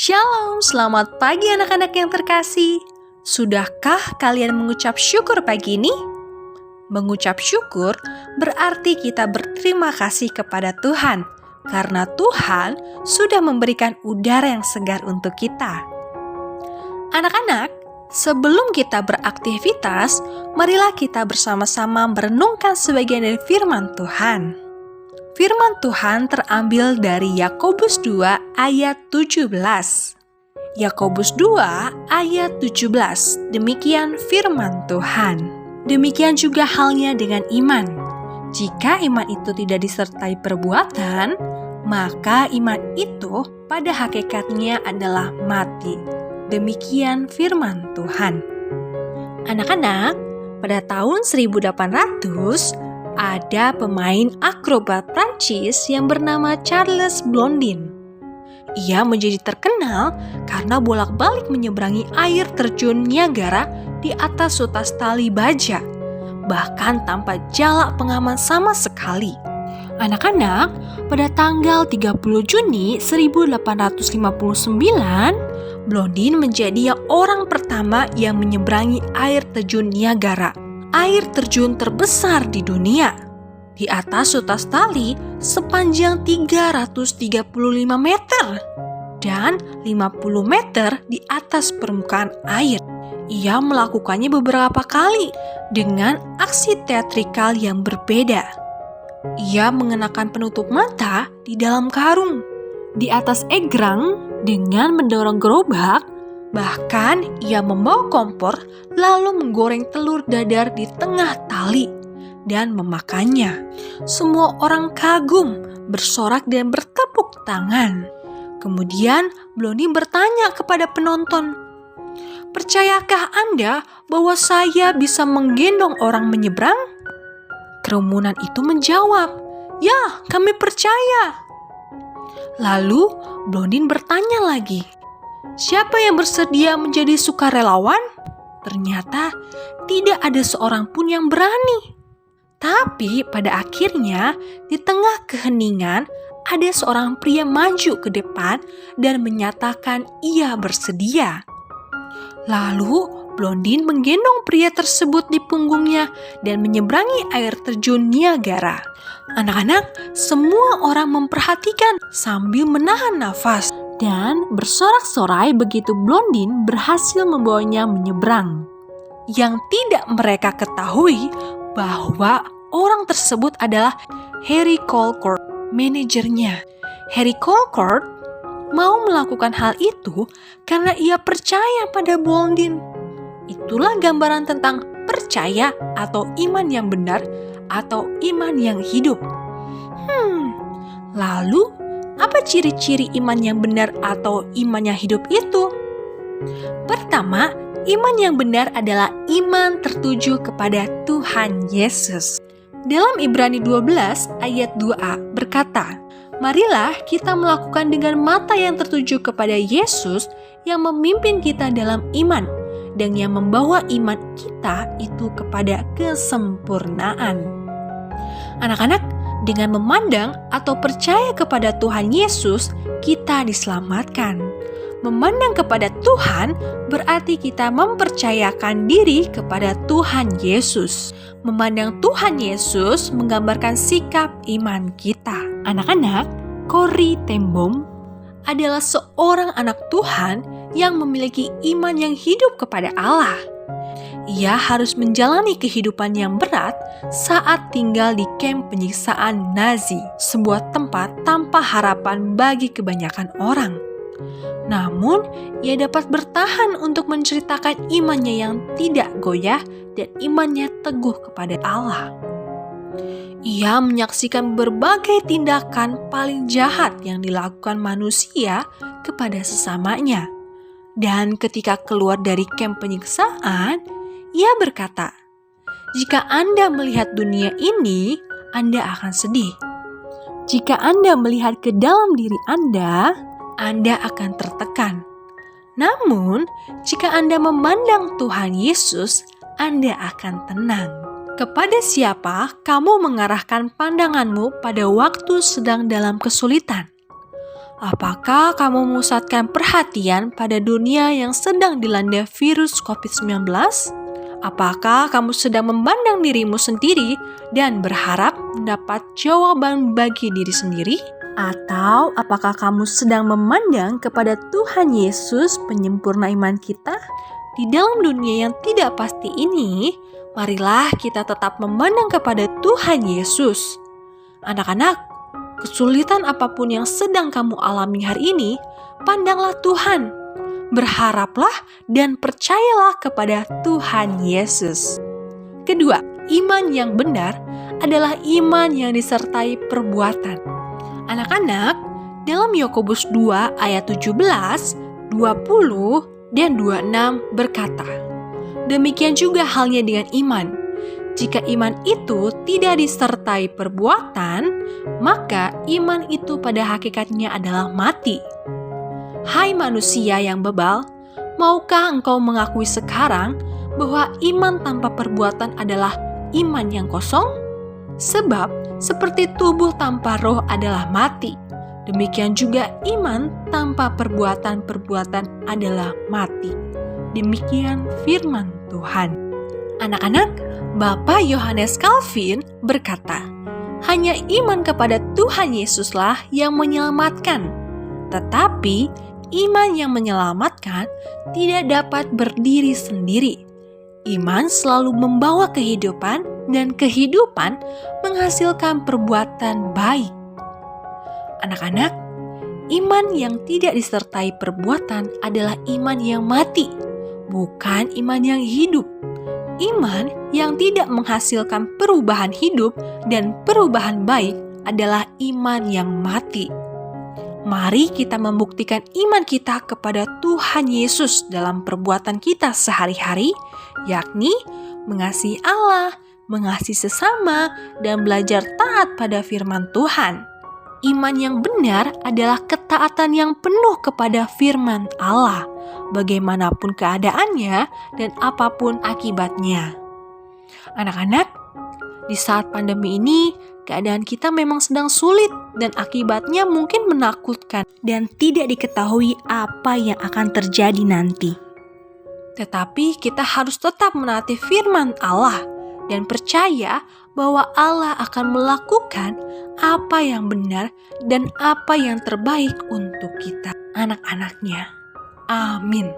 Shalom, selamat pagi anak-anak yang terkasih. Sudahkah kalian mengucap syukur pagi ini? Mengucap syukur berarti kita berterima kasih kepada Tuhan, karena Tuhan sudah memberikan udara yang segar untuk kita. Anak-anak, sebelum kita beraktivitas, marilah kita bersama-sama merenungkan sebagian dari firman Tuhan. Firman Tuhan terambil dari Yakobus 2 ayat 17. Yakobus 2 ayat 17, demikian firman Tuhan. Demikian juga halnya dengan iman. Jika iman itu tidak disertai perbuatan, maka iman itu pada hakikatnya adalah mati. Demikian firman Tuhan. Anak-anak, pada tahun 1800, ada pemain akrobat Prancis yang bernama Charles Blondin. Ia menjadi terkenal karena bolak-balik menyeberangi air terjun Niagara di atas utas tali baja, bahkan tanpa jalak pengaman sama sekali. Anak-anak, pada tanggal 30 Juni 1859, Blondin menjadi orang pertama yang menyeberangi air terjun Niagara, air terjun terbesar di dunia. Di atas utas tali sepanjang 335 meter dan 50 meter di atas permukaan air. Ia melakukannya beberapa kali dengan aksi teatrikal yang berbeda. Ia mengenakan penutup mata di dalam karung, di atas egrang dengan mendorong gerobak. Bahkan ia membawa kompor lalu menggoreng telur dadar di tengah tali dan memakannya. Semua orang kagum, bersorak dan bertepuk tangan. Kemudian Blondin bertanya kepada penonton, "Percayakah Anda bahwa saya bisa menggendong orang menyeberang?" Kerumunan itu menjawab, "Ya, kami percaya." Lalu Blondin bertanya lagi, "Siapa yang bersedia menjadi sukarelawan?" Ternyata tidak ada seorang pun yang berani. Tapi pada akhirnya di tengah keheningan ada seorang pria maju ke depan dan menyatakan ia bersedia. Lalu Blondin menggendong pria tersebut di punggungnya dan menyeberangi air terjun Niagara. Anak-anak, semua orang memperhatikan sambil menahan nafas dan bersorak-sorai begitu Blondin berhasil membawanya menyeberang. Yang tidak mereka ketahui bahwa orang tersebut adalah Harry Colcord, manajernya. Harry Colcord mau melakukan hal itu karena ia percaya pada Blondin. Itulah gambaran tentang percaya atau iman yang benar atau iman yang hidup. Lalu apa ciri-ciri iman yang benar atau iman yang hidup itu? Pertama, iman yang benar adalah iman tertuju kepada Tuhan Yesus. Dalam Ibrani 12 ayat 2a berkata, "Marilah kita melakukan dengan mata yang tertuju kepada Yesus yang memimpin kita dalam iman dan yang membawa iman kita itu kepada kesempurnaan." Anak-anak, dengan memandang atau percaya kepada Tuhan Yesus, kita diselamatkan. Memandang kepada Tuhan berarti kita mempercayakan diri kepada Tuhan Yesus. Memandang Tuhan Yesus menggambarkan sikap iman kita. Anak-anak, Corrie ten Boom adalah seorang anak Tuhan yang memiliki iman yang hidup kepada Allah. Ia harus menjalani kehidupan yang berat saat tinggal di kamp penyiksaan Nazi, sebuah tempat tanpa harapan bagi kebanyakan orang. Namun, ia dapat bertahan untuk menceritakan imannya yang tidak goyah dan imannya teguh kepada Allah. Ia menyaksikan berbagai tindakan paling jahat yang dilakukan manusia kepada sesamanya. Dan ketika keluar dari kamp penyiksaan, ia berkata, "Jika Anda melihat dunia ini, Anda akan sedih. Jika Anda melihat ke dalam diri Anda akan tertekan. Namun, jika Anda memandang Tuhan Yesus, Anda akan tenang." Kepada siapa kamu mengarahkan pandanganmu pada waktu sedang dalam kesulitan? Apakah kamu memusatkan perhatian pada dunia yang sedang dilanda virus COVID-19? Apakah kamu sedang memandang dirimu sendiri dan berharap mendapat jawaban bagi diri sendiri? Atau apakah kamu sedang memandang kepada Tuhan Yesus, penyempurna iman kita? Di dalam dunia yang tidak pasti ini, marilah kita tetap memandang kepada Tuhan Yesus. Anak-anak, kesulitan apapun yang sedang kamu alami hari ini, pandanglah Tuhan. Berharaplah dan percayalah kepada Tuhan Yesus. Kedua, iman yang benar adalah iman yang disertai perbuatan. Anak-anak, dalam Yakobus 2 ayat 17, 20, dan 26 berkata, demikian juga halnya dengan iman. Jika iman itu tidak disertai perbuatan, maka iman itu pada hakikatnya adalah mati. Hai manusia yang bebal, maukah engkau mengakui sekarang bahwa iman tanpa perbuatan adalah iman yang kosong? Sebab seperti tubuh tanpa roh adalah mati, demikian juga iman tanpa perbuatan-perbuatan adalah mati. Demikian firman Tuhan. Anak-anak, Bapak Yohanes Calvin berkata, hanya iman kepada Tuhan Yesuslah yang menyelamatkan. Tetapi iman yang menyelamatkan tidak dapat berdiri sendiri. Iman selalu membawa kehidupan dan kehidupan menghasilkan perbuatan baik. Anak-anak, iman yang tidak disertai perbuatan adalah iman yang mati, bukan iman yang hidup. Iman yang tidak menghasilkan perubahan hidup dan perubahan baik adalah iman yang mati. Mari kita membuktikan iman kita kepada Tuhan Yesus dalam perbuatan kita sehari-hari, yakni mengasihi Allah, mengasihi sesama, dan belajar taat pada firman Tuhan. Iman yang benar adalah ketaatan yang penuh kepada firman Allah, bagaimanapun keadaannya dan apapun akibatnya. Anak-anak, di saat pandemi ini, keadaan kita memang sedang sulit dan akibatnya mungkin menakutkan dan tidak diketahui apa yang akan terjadi nanti. Tetapi kita harus tetap menaati firman Allah dan percaya bahwa Allah akan melakukan apa yang benar dan apa yang terbaik untuk kita, anak-anaknya. Amin.